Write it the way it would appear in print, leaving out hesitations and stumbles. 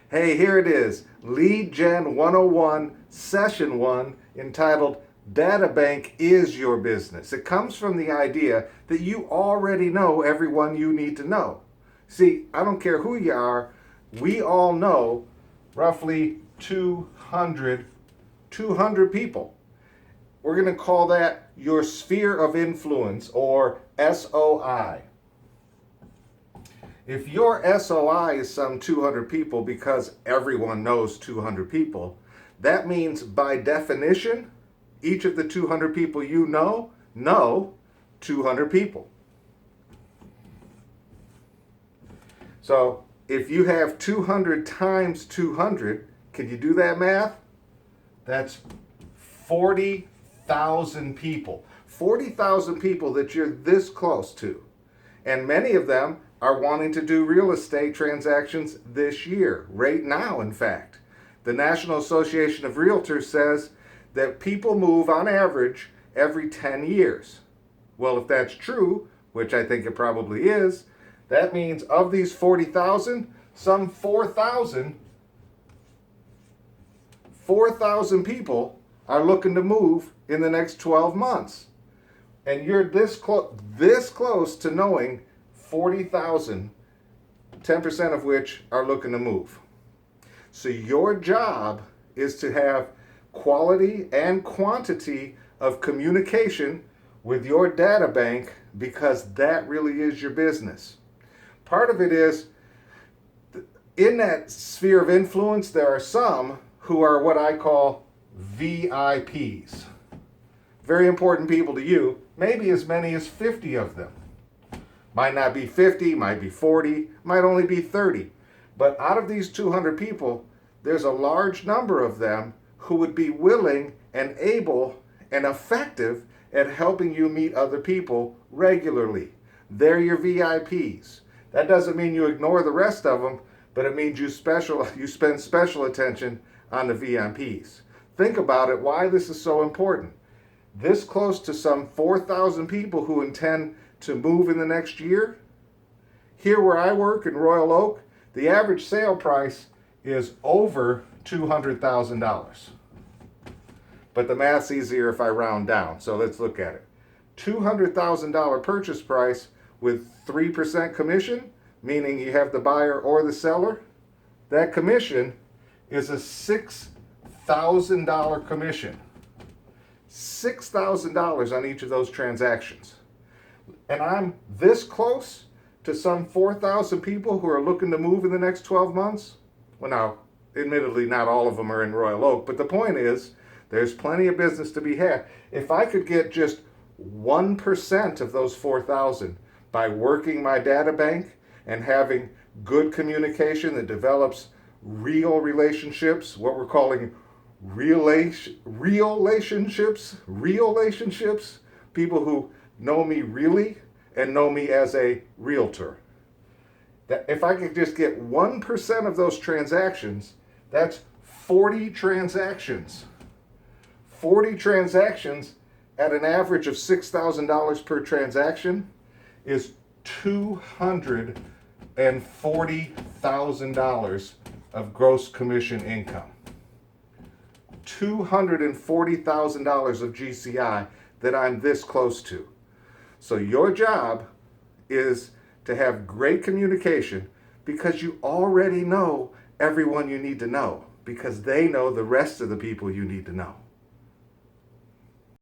Hey, here it is, Lead Gen 101, Session 1, entitled Databank is Your Business. It comes from the idea that you already know everyone you need to know. See, I don't care who you are, we all know roughly 200 people. We're going to call that your sphere of influence, or SOI. If your SOI is some 200 people because everyone knows 200 people, that means by definition, each of the 200 people you know 200 people. So if you have 200 times 200, can you do that math? That's 40,000 people. 40,000 people that you're this close to. And many of them are wanting to do real estate transactions this year, right now, in fact. The National Association of Realtors says that people move on average every 10 years. Well, if that's true, which I think it probably is, that means of these 40,000, some 4,000 people are looking to move in the next 12 months. And you're this close to knowing 40,000, 10% of which are looking to move. So your job is to have quality and quantity of communication with your data bank, because that really is your business. Part of it is, in that sphere of influence, there are some who are what I call VIPs. Very important people to you, maybe as many as 50 of them. Might not be 50, might be 40, might only be 30. But out of these 200 people, there's a large number of them who would be willing and able and effective at helping you meet other people regularly. They're your VIPs. That doesn't mean you ignore the rest of them, but it means you spend special attention on the VIPs. Think about it, why this is so important. This close to some 4,000 people who intend to move in the next year. Here where I work in Royal Oak, the average sale price is over $200,000. But the math's easier if I round down, so let's look at it. $200,000 purchase price with 3% commission, meaning you have the buyer or the seller. That commission is a $6,000 commission. $6,000 on each of those transactions. And I'm this close to some 4,000 people who are looking to move in the next 12 months. Well, now, admittedly, not all of them are in Royal Oak, but the point is, there's plenty of business to be had. If I could get just 1% of those 4,000 by working my data bank and having good communication that develops real relationships, what we're calling real relationships, people who know me really and know me as a realtor. That if I could just get 1% of those transactions, that's 40 transactions. 40 transactions at an average of $6,000 per transaction is $240,000 of gross commission income. $240,000 of GCI that I'm this close to. So your job is to have great communication, because you already know everyone you need to know, because they know the rest of the people you need to know.